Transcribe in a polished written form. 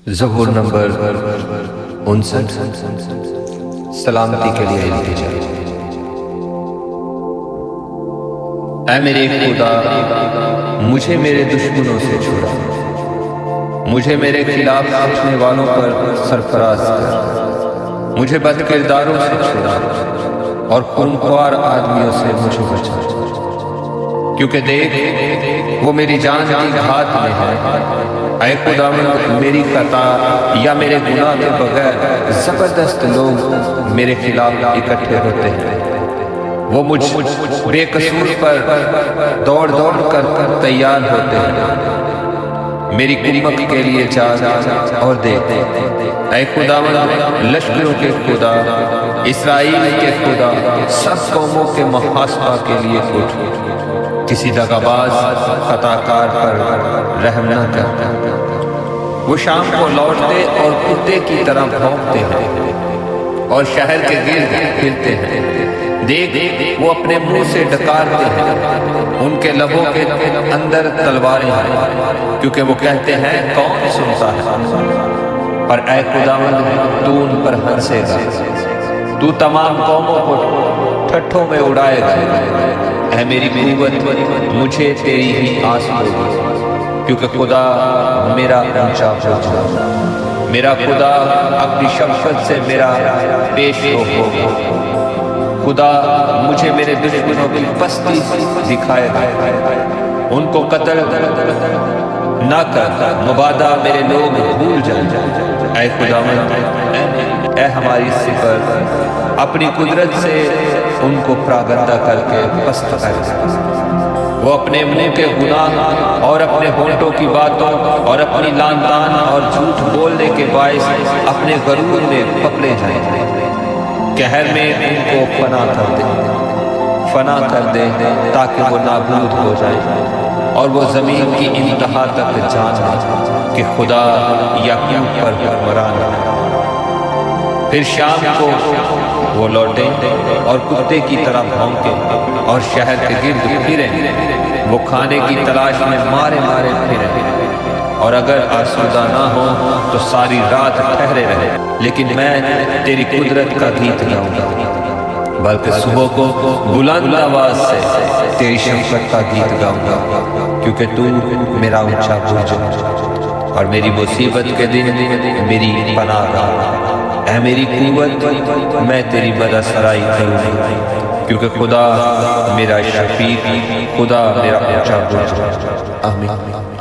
ظہور نمبر 59 سلامتی کے لیے التجا۔ اے میرے خدا، مجھے میرے دشمنوں سے چھڑا، مجھے میرے خلاف سوچنے والوں پر سرفراز کر، مجھے بد کرداروں سے چھڑا اور خونخوار آدمیوں سے مجھے بچا، کیونکہ دیکھ وہ میری جان کی گھات میں ہے۔ اے خداوند، میری خطا یا میرے گناہ کے بغیر زبردست لوگ میرے خلاف اکٹھے ہوتے ہیں، وہ مجھ بے قصور پر دوڑ دوڑ کر تیار ہوتے ہیں، میری کمک کے لیے جاگ اور دیکھ۔ اے خداوند، لشکروں کے خدا، اسرائیل کے خدا، سب قوموں کے محاسبہ کے لیے اٹھ، کسی دغا باز خطا کار پر رحم نہ کر۔ وہ شام کو لوٹتے اور کتے کی طرح بھونکتے ہیں اور شہر کے گرد پھرتے ہیں، دیکھ وہ اپنے منہ سے ڈکارتے ہیں، ان کے لبوں کے اندر تلواریں ہیں، کیونکہ وہ کہتے ہیں کون سنتا ہے۔ پر اے خداوند، تو ان پر ہنسے گا، تو تمام قوموں کو ٹھٹھوں میں اڑائے گا۔ اے میری قوت، مجھے تیری ہی آس ہوگی، کیونکہ خدا میرا اونچا ہوگا، میرا خدا اپنی شفقت سے میرا پیش رو ہوگا۔ خدا مجھے میرے دشمنوں کی پستی دکھائے گا، ان کو قتل نہ کر، مبادا میرے لوگ بھول جائیں۔ اے خداوند، اے ہماری سپر، اپنی قدرت سے ان کو پراگندہ کر کے پست کر۔ وہ اپنے منہ کے گناہ اور اپنے ہونٹوں کی باتوں اور اپنی لان تان اور جھوٹ بولنے کے باعث اپنے غرور میں پکڑے جائیں۔ قہر میں ان کو فنا کر دے تاکہ وہ نابود ہو جائے، اور وہ زمین کی انتہا تک جانے کہ خدا یعقوب پر حکمران ہے۔ پھر شام کو وہ لوٹیں اور کتے کی طرح بھونکیں اور شہر کے گرد پھریں، وہ کھانے کی تلاش میں مارے مارے پھریں، اور اگر آسودہ نہ ہو تو ساری رات ٹھہرے رہے۔ لیکن میں تیری قدرت کا گیت گاؤں گا، بلکہ صبح کو بلند آواز سے تیری شفقت کا گیت گاؤں گا، کیونکہ تو میرا اونچا برج اور میری مصیبت کے دن میری پناہ گاہ۔ اے میری قوت، میں تیری مدد سرائی کروں گا، کیونکہ خدا میرا شفیع، خدا میرا اونچا برج۔ آمین۔